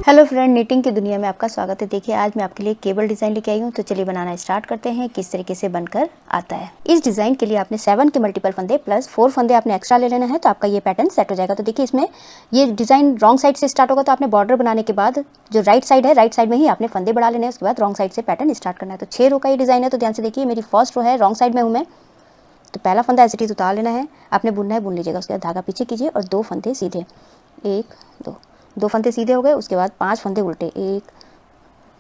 Hello friend, knitting की दुनिया में आपका स्वागत है। देखिए आज मैं आपके लिए केबल डिज़ाइन लेके आई हूँ। तो चलिए बनाना स्टार्ट करते हैं किस तरीके से बनकर आता है। इस डिज़ाइन के लिए आपने 7 के मल्टीपल फंदे प्लस 4 फंदे आपने एक्स्ट्रा ले लेना है, तो आपका ये पैटर्न सेट हो जाएगा। तो देखिए इसमें ये डिज़ाइन रॉन्ग साइड से स्टार्ट होगा, तो आपने बॉर्डर बनाने के बाद जो राइट साइड है, राइट साइड में ही आपने फंदे बढ़ा लेने हैं। उसके बाद रॉन्ग साइड से पैटर्न स्टार्ट करना है। तो 6 रो का ये डिज़ाइन है। तो ध्यान से देखिए, मेरी फर्स्ट रो है, रॉन्ग साइड में हूँ मैं। तो पहला फंदा एज इट इज उतार लेना है, आपने बुनना है बुन लीजिएगा। उसके बाद धागा पीछे कीजिए और 2 फंदे सीधे, 1 2 फंदे सीधे हो गए। उसके बाद 5 फंदे उल्टे, 1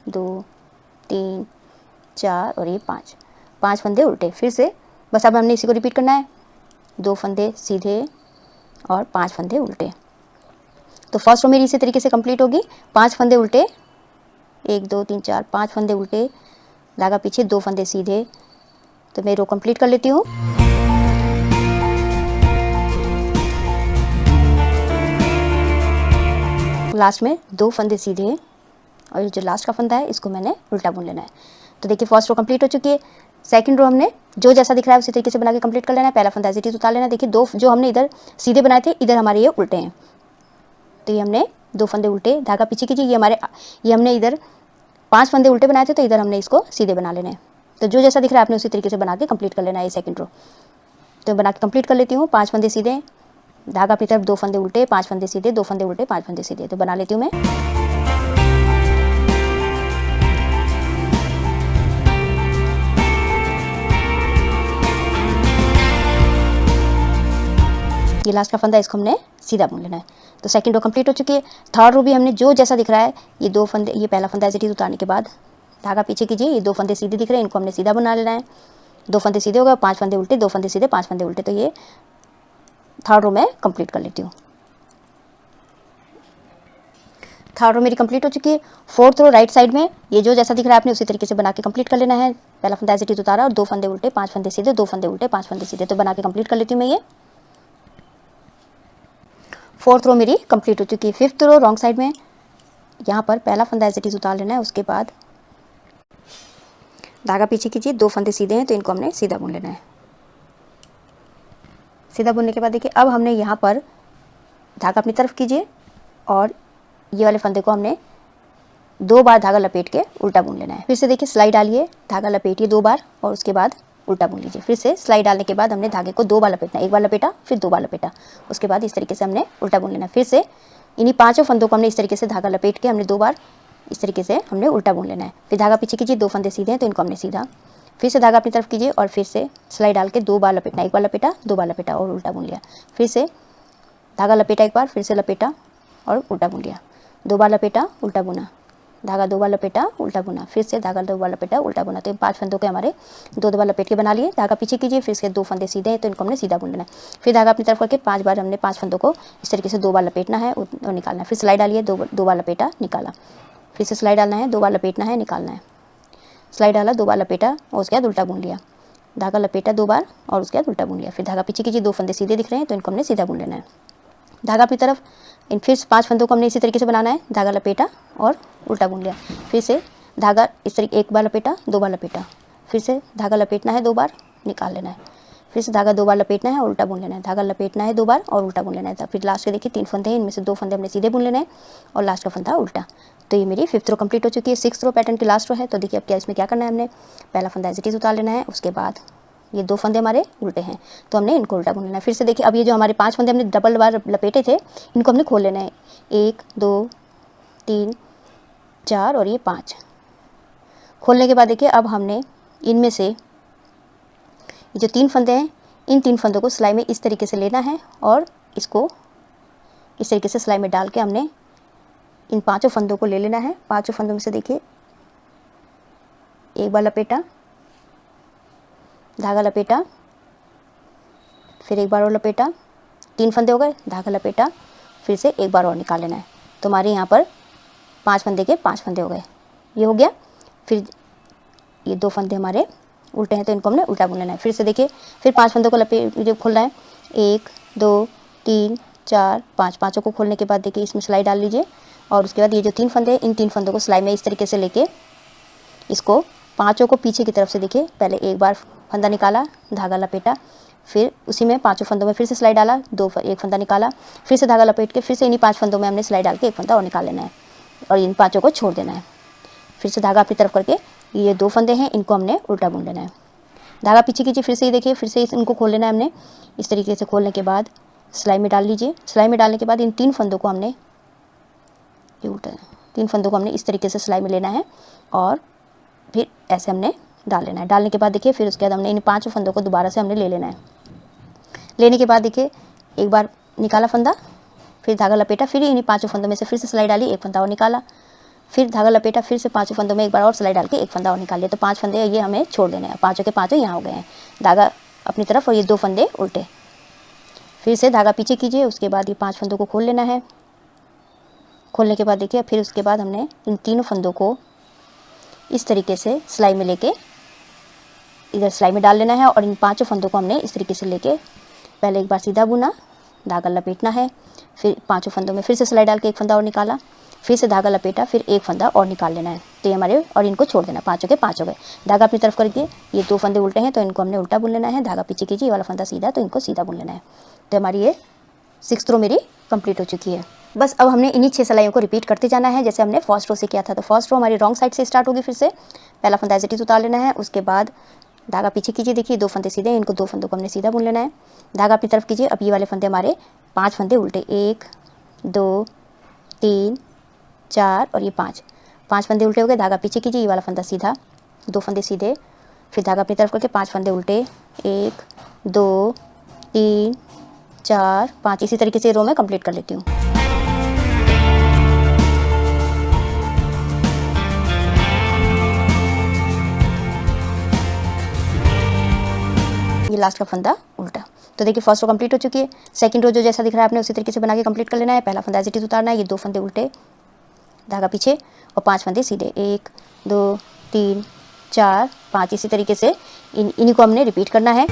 2 3 4 और ये 5 फंदे उल्टे। फिर से बस अब हमने इसी को रिपीट करना है, 2 फंदे सीधे और 5 फंदे उल्टे। तो फर्स्ट रो मेरी इसी तरीके से कंप्लीट होगी। 5 फंदे उल्टे, 1 2 3 4 5 फंदे उल्टे, धागा पीछे, 2 फंदे सीधे। तो मैं रो कंप्लीट कर लेती हूँ। लास्ट में 2 फंदे सीधे और ये जो लास्ट का फंदा है इसको मैंने उल्टा बुन लेना है। तो देखिए फर्स्ट रो कंप्लीट हो चुकी है। सेकंड रो हमने जो जैसा दिख रहा है उसी तरीके से बना के कंप्लीट कर लेना है। पहला फंदा एज इट इज उतार लेना है। देखिए 2 जो हमने इधर सीधे बनाए थे, इधर हमारे ये उल्टे हैं। तो ये हमने 2 फंदे उल्टे, धागा पीछे कीजिए। ये हमने इधर 5 फंदे उल्टे बनाए थे, तो इधर हमने इसको सीधे बना लेना है। तो जो जैसा दिख रहा है आपने उसी तरीके से बना के कंप्लीट कर लेना है ये सेकंड रो। तो बना के कंप्लीट कर लेती हूँ। 5 फंदे सीधे, धागा अपनी तरफ, 2 फंदे उल्टे, 5 फंदे सीधे, 2 फंदे उल्टे, 5 फंदे सीधे। तो बना लेती हूँ मैं। ये लास्ट का फंदा, इसको हमने सीधा बुन लेना है। तो सेकंड रो कंप्लीट हो चुकी है। थर्ड रो भी हमने जो जैसा दिख रहा है, ये 2 फंदे, ये पहला फंदा एज इट इज उतारने के बाद धागा पीछे कीजिए। ये 2 फंदे सीधे दिख रहे हैं, इनको हमने सीधा बना लेना है। 2 फंदे सीधे हो गए, 5 फंदे उल्टे, 2 फंदे सीधे, 5 फंदे उल्टे। तो ये थर्ड रो में कंप्लीट कर लेती हूँ। थर्ड रो मेरी कंप्लीट हो चुकी है। फोर्थ रो राइट साइड में ये जो जैसा दिख रहा है आपने उसी तरीके से बना के कंप्लीट कर लेना है। पहला फंदा एज इट इज उतारा और 2 फंदे उल्टे, 5 फंदे सीधे, 2 फंदे उल्टे, 5 फंदे सीधे। तो बना के कंप्लीट कर लेती हूँ मैं ये। फोर्थ रो मेरी कंप्लीट हो चुकी है। फिफ्थ रो रॉन्ग साइड में, यहाँ पर पहला फंदा एज इट इज उतार लेना है। उसके बाद धागा पीछे कीजिए, 2 फंदे सीधे हैं तो इनको हमने सीधा बुन लेना है। सीधा बुनने के बाद देखिए अब हमने यहाँ पर धागा अपनी तरफ कीजिए और ये वाले फंदे को हमने 2 बार धागा लपेट के उल्टा बुन लेना है। फिर से देखिए सिलाई डालिए, धागा लपेटिए 2 बार और उसके बाद उल्टा बुन लीजिए। फिर से सिलाई डालने के बाद हमने धागे को 2 बार लपेटना, 1 बार लपेटा फिर 2 बार लपेटा, उसके बाद इस तरीके से हमने उल्टा बुन लेना है। फिर से इन्हीं 5 फंदों को हमने इस तरीके से धागा लपेट के हमने 2 बार इस तरीके से हमने उल्टा बुन लेना है। फिर धागा पीछे कीजिए, 2 फंदे सीधे हैं तो इनको हमने सीधा, फिर से धागा अपनी तरफ कीजिए और फिर से सिलाई डाल के 2 बार लपेटना, 1 बार लपेटा, 2 बार लपेटा और उल्टा बुन लिया। फिर से धागा लपेटा 1 बार, फिर से लपेटा और उल्टा बुन लिया, 2 बार लपेटा, उल्टा बुना, धागा 2 बार लपेटा, उल्टा बुना, फिर से धागा 2 बार लपेटा, उल्टा बुना। तो 5 फंदों के हमारे 2 बार लपेट के बना लिए। धागा पीछे कीजिए, फिर से 2 फंदे सीधे हैं तो इनको हमने सीधा बुन लेना है। फिर धागा अपनी तरफ करके 5 बार हमने 5 फंदों को इस तरीके से 2 बार लपेटना है और निकालना है। फिर सिलाई डालिए, 2 बार लपेटा, निकाला, फिर से सिलाई डालना है, 2 बार लपेटना है, निकालना है, सिलाई डाला, 2 बार लपेटा और उसके बाद उल्टा बुन लिया, धागा लपेटा 2 बार और उसके बाद उल्टा बुन लिया। फिर धागा पीछे कीजिए, 2 फंदे सीधे दिख रहे हैं तो इनको हमने सीधा बुन लेना है। धागा अपनी तरफ, इन फिर 5 फंदों को हमने इसी तरीके से बनाना है, धागा लपेटा और उल्टा बुन लिया। फिर से धागा इस तरीके 1 बार लपेटा, 2 बार लपेटा, फिर से धागा लपेटना है 2 बार, निकाल लेना है, फिर से धागा 2 बार लपेटना है और उल्टा बुन लेना है, धागा लपेटना है 2 बार और उल्टा बुन लेना है। फिर लास्ट के देखिए 3 फंदे हैं, इनमें से 2 फंदे हमने सीधे बुन लेने हैं और लास्ट का फंदा उल्टा। तो ये मेरी 5th रो कंप्लीट हो चुकी है। 6th रो पैटर्न की लास्ट रो है। तो देखिए अब क्या इसमें क्या करना है, हमने पहला फंदा एज इट इज उतार लेना है। उसके बाद ये 2 फंदे हमारे उल्टे हैं तो हमने इनको उल्टा बुन लेना है। फिर से देखिए अब ये जो हमारे 5 फंदे हमने डबल बार लपेटे थे, इनको हमने खोल लेना है, 1 2 3 4 और ये 5। खोलने के बाद देखिए अब हमने इनमें से ये जो 3 फंदे हैं, इन 3 फंदों को सिलाई में इस तरीके से लेना है और इसको इस तरीके से सिलाई में डाल के हमने इन 5 फंदों को ले लेना है। 5 फंदों में से देखिए 1 बार लपेटा, धागा लपेटा, फिर 1 बार और लपेटा, 3 फंदे हो गए, धागा लपेटा, फिर से 1 बार और निकाल लेना है। तो हमारे यहाँ पर 5 फंदे के 5 फंदे हो गए, ये हो गया। फिर ये 2 फंदे हमारे उल्टे हैं तो इनको हमने उल्टा बुन लेना है। फिर से देखिए फिर 5 फंदों को जो खोलना है, 1 2 3 4 5, 5 को खोलने के बाद देखिए इसमें सिलाई डाल लीजिए और उसके बाद ये जो 3 फंदे हैं, इन 3 फंदों को सिलाई में इस तरीके से लेके इसको 5 को पीछे की तरफ से देखिए पहले 1 बार फंदा निकाला, धागा लपेटा, फिर उसी में 5 फंदों में फिर से सिलाई डाला, 1 फंदा निकाला, फिर से धागा लपेट के फिर से इन्हीं 5 फंदों में हमने सिलाई डाल के 1 फंदा और निकाल लेना है। और इन 5 को छोड़ देना है। फिर से धागा अपनी तरफ करके ये 2 फंदे हैं, इनको हमने उल्टा बुन लेना है। धागा पीछे कीजिए, फिर से ये देखिए, फिर से इनको खोल लेना है हमने। इस तरीके से खोलने के बाद सिलाई में डाल लीजिए। सिलाई में डालने के बाद इन 3 फंदों को हमने ये उल्टा 3 फंदों को हमने इस तरीके से सिलाई में लेना है और फिर ऐसे हमने डाल लेना है। डालने के बाद देखिए, फिर उसके बाद हमने इन 5 फंदों को दोबारा से हमने ले लेना है। लेने के बाद देखिए, एक बार निकाला फंदा, फिर धागा लपेटा, फिर इन्हीं 5 फंदों में से फिर से सिलाई डाली, एक फंदा और निकाला, फिर धागा लपेटा, फिर से 5 फंदों में एक बार और सिलाई डाल के एक फंदा और निकाल लिया। तो 5 फंदे ये हमें छोड़ देने हैं। 5 के 5 यहाँ हो गए हैं। धागा अपनी तरफ और ये 2 फंदे उल्टे। फिर से धागा पीछे कीजिए, उसके बाद ये 5 फंदों को खोल लेना है। खोलने के बाद देखिए, फिर उसके बाद हमने इन 3 फंदों को इस तरीके से सिलाई में लेके इधर सिलाई में डाल लेना है और इन 5 फंदों को हमने इस तरीके से लेके पहले एक बार सीधा बुना, धागा लपेटना है, फिर 5 फंदों में फिर से सिलाई डाल के एक फंदा और निकाला, फिर से धागा लपेटा, फिर एक फंदा और निकाल लेना है। तो ये हमारे, और इनको छोड़ देना, 5 के 5 हो गए। धागा अपनी तरफ करके ये 2 फंदे उल्टे हैं तो इनको हमने उल्टा बुन लेना है। धागा पीछे कीजिए, ये वाला फंदा सीधा, तो इनको सीधा बुन लेना है। तो हमारी ये 6th रो मेरी कंप्लीट हो चुकी है। बस अब हमने इन्हीं 6 सिलाइयों को रिपीट करते जाना है जैसे हमने फर्स्ट रो से किया था। तो फर्स्ट रो हमारी रॉन्ग साइड से स्टार्ट होगी। फिर से पहला फंदा एज इट इज उतार लेना है, उसके बाद धागा पीछे कीजिए, देखिए 2 फंदे सीधे, इनको 2 फंदों को हमने सीधा बुन लेना है। धागा अपनी तरफ कीजिए, अब ये वाले फंदे हमारे 5 फंदे उल्टे, 1 2 3 4 और ये 5 फंदे उल्टे हो गए। धागा पीछे कीजिए, ये वाला फंदा सीधा, 2 फंदे सीधे, फिर धागा अपनी तरफ करके 5 फंदे उल्टे, 1 2 3 4 5। इसी तरीके से रो में कंप्लीट कर लेती हूँ। ये लास्ट का फंदा उल्टा। तो देखिए फर्स्ट रो कंप्लीट हो चुकी है। सेकंड रो जो जैसा दिख रहा है आपने उसी तरीके से बना के कंप्लीट कर लेना है। पहला फंदा एज इट इज उतारना है, ये 2 फंदे उल्टे, धागा पीछे और 5 फंदे सीधे, 1 2 3 4 5। इसी तरीके से इन्हीं को हमने रिपीट करना है।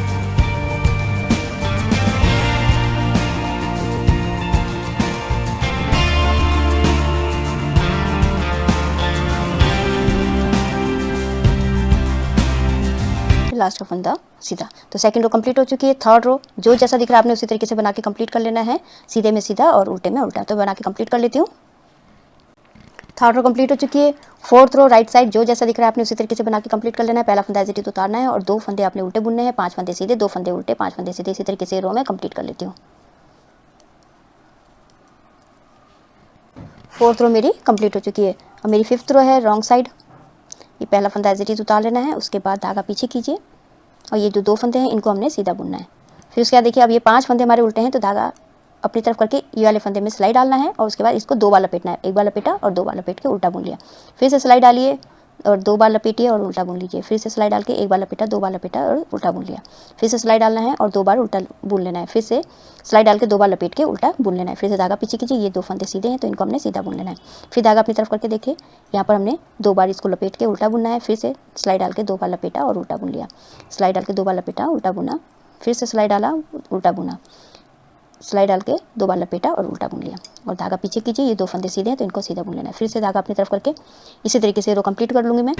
लास्ट का फंदा सीधा। तो सेकंड रो कंप्लीट हो चुकी है। थर्ड रो जो जैसा दिख रहा है आपने उसी तरीके से बना के कंप्लीट कर लेना है। सीधे में सीधा और उल्टे में उल्टा। तो बना के कंप्लीट कर लेती हूँ। थर्ड रो कंप्लीट हो चुकी है। फोर्थ रो राइट साइड जो जैसा दिख रहा है आपने उसी तरीके से बना के कंप्लीट कर लेना है। पहला फंदा एज इट इज उतारना है और 2 फंदे आपने उल्टे बुनने हैं, 5 फंदे सीधे, 2 फंदे उल्टे, 5 फंदे सीधे। इसी तरीके से रो में कंप्लीट कर लेती हूँ। फोर्थ रो मेरी कंप्लीट हो चुकी है। अब मेरी 5th रो है रॉन्ग साइड। ये पहला फंदा एज इट इज उतार लेना है, उसके बाद धागा पीछे कीजिए और ये जो 2 फंदे हैं इनको हमने सीधा बुनना है। फिर उसके बाद देखिए, अब ये 5 फंदे हमारे उल्टे हैं तो धागा अपनी तरफ करके ये वाले फंदे में सिलाई डालना है और उसके बाद इसको 2 बार लपेटना है। एक बार लपेटा और 2 बार लपेट के उल्टा बुन लिया। फिर से सिलाई डालिए और 2 बार लपेटिए और उल्टा बुन लीजिए। फिर से सिलाई डाल के एक बार लपेटा, 2 बार लपेटा और उल्टा बुन लिया। फिर से सिलाई डालना है और 2 बार उल्टा बुन लेना है। फिर से सिलाई डाल के 2 बार लपेट के उल्टा बुन लेना है। फिर से धागा पीछे कीजिए, ये 2 फंदे सीधे हैं तो इनको हमने सीधा बुन लेना है। फिर धागा अपनी तरफ करके देखिए, यहाँ पर हमने 2 बार इसको लपेट के उल्टा बुनना है। फिर से सिलाई डाल के 2 बार लपेटा और उल्टा बुन लिया। सिलाई डाल के 2 बार लपेटा, उल्टा बुना, फिर से सिलाई डाला, उल्टा बुना, सिलाई डाल के 2 बार लपेटा और उल्टा बुन लिया। और धागा पीछे कीजिए, ये 2 फंदे सीधे हैं तो इनको सीधा बुन लेना है। फिर से धागा अपनी तरफ करके इसी तरीके से रो कंप्लीट कर लूँगी मैं।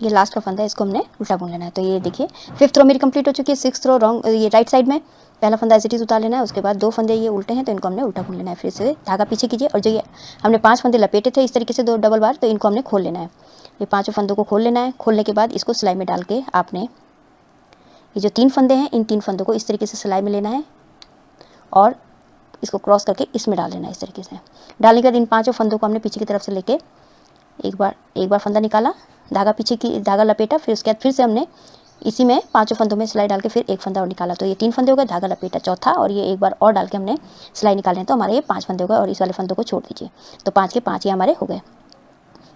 ये लास्ट का फंदा है, इसको हमने उल्टा बुन लेना है। तो ये देखिए 5th रो मेरी कंप्लीट हो चुकी है। 6th रो रॉन्ग, ये राइट साइड में पहला फंदा एज इट इज उतार लेना है, उसके बाद 2 फंदे ये उल्टे हैं तो इनको हमने उल्टा बुन लेना है। फिर से धागा पीछे कीजिए और जो ये हमने 5 फंदे लपेटे थे इस तरीके से 2 डबल बार, तो इनको हमने खोल लेना है। ये 5 फंदों को खोल लेना है। खोलने के बाद इसको सिलाई में डाल के आपने ये जो 3 फंदे हैं इन 3 फंदों को इस तरीके से सिलाई में लेना है और इसको क्रॉस करके इसमें डाल लेना है। इस तरीके से डालने के बाद इन 5 फंदों को हमने पीछे की तरफ से लेके एक बार फंदा निकाला, धागा पीछे की धागा लपेटा, फिर उसके बाद फिर से हमने इसी में 5 फंदों में सिलाई डाल के फिर एक फंदा और निकाला। तो ये 3 फंदे हो गए, धागा लपेटा चौथा और ये एक बार और डाल के हमने सिलाई निकाले हैं तो हमारे ये 5 फंदे हो गए। और इस वाले फंदों को छोड़ दीजिए। तो 5 के 5 ये हमारे हो गए।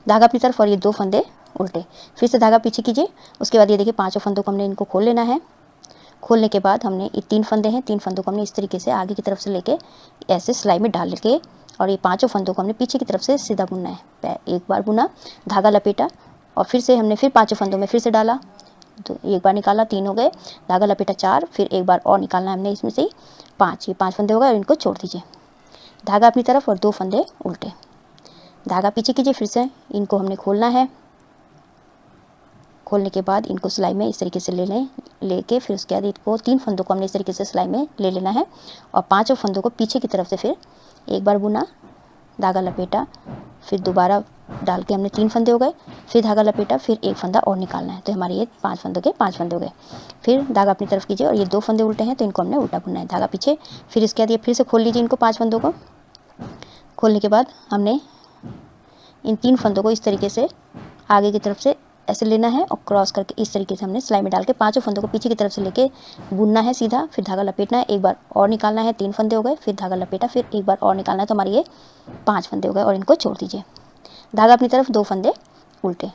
धागा अपनी तरफ और ये 2 फंदे उल्टे। फिर से धागा पीछे कीजिए, उसके बाद ये देखिए 5 फंदों को हमने इनको खोल लेना है। खोलने के बाद हमने ये 3 फंदे हैं, 3 फंदों को हमने इस तरीके से आगे की तरफ से लेके ऐसे सिलाई में डाल के और ये 5 फंदों को हमने पीछे की तरफ से सीधा बुनना है। एक बार बुना, धागा लपेटा और फिर से हमने फिर 5 फंदों में फिर से डाला, तो एक बार निकाला, 3 हो गए, धागा लपेटा 4, फिर एक बार और निकालना है हमने इसमें से 5। ये 5 फंदे हो गए और इनको छोड़ दीजिए। धागा अपनी तरफ और 2 फंदे उल्टे, धागा पीछे कीजिए, फिर से इनको हमने खोलना है। खोलने के बाद इनको सिलाई में इस तरीके से ले लें, लेके फिर उसके बाद इनको 3 फंदों को हमने इस तरीके से सिलाई में ले लेना है और 5 फंदों को पीछे की तरफ से फिर एक बार बुना, धागा लपेटा, फिर दोबारा डाल के हमने 3 फंदे हो गए, फिर धागा लपेटा, फिर एक फंदा और निकालना है। तो हमारे ये 5 फंदों के 5 फंदे हो गए। फिर धागा अपनी तरफ कीजिए और ये 2 फंदे उल्टे हैं तो इनको हमने उल्टा बुनना है, धागा पीछे। फिर इसके बाद ये फिर से खोल लीजिए इनको 5 फंदों को। खोलने के बाद हमने इन 3 फंदों को इस तरीके से आगे की तरफ से ऐसे लेना है और क्रॉस करके इस तरीके से हमने सिलाई में डाल के 5 फंदों को पीछे की तरफ से लेके बुनना है सीधा, फिर धागा लपेटना है, एक बार और निकालना है, 3 फंदे हो गए, फिर धागा लपेटा, फिर एक बार और निकालना है। तो हमारे ये 5 फंदे हो गए और इनको छोड़ दीजिए। धागा अपनी तरफ, 2 फंदे उल्टे,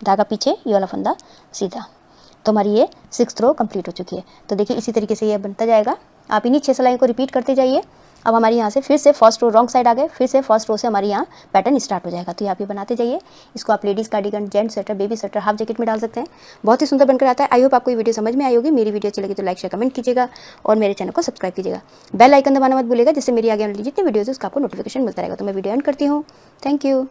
धागा पीछे, ये वाला फंदा सीधा। तो हमारी ये 6th रो कंप्लीट हो चुकी है। तो देखिए इसी तरीके से ये बनता जाएगा। आप इन्हीं 6 सिलाई को रिपीट करते जाइए। अब हमारे यहाँ से फिर से फर्स्ट रो रॉन्ग साइड आ गए, फिर से फर्स्ट रो से हमारे यहाँ पैटर्न स्टार्ट हो जाएगा। तो ये आप ये बनाते जाइए। इसको आप ladies cardigan, gents sweater, baby sweater, half jacket में डाल सकते हैं। बहुत ही सुंदर बनकर आता है। आई होप आपको ये वीडियो समझ में आई होगी। मेरी वीडियो अच्छी लगी तो लाइक शेयर कमेंट कीजिएगा और मेरे चैनल को सब्सक्राइब कीजिएगा। बेल आइकन दबाना मत भूलिएगा, जिससे मेरी आगे वाली जितनी वीडियोज़ है उसका आपको नोटिफिकेशन मिलता रहेगा। तो मैं वीडियो एंड करती हूँ। Thank you.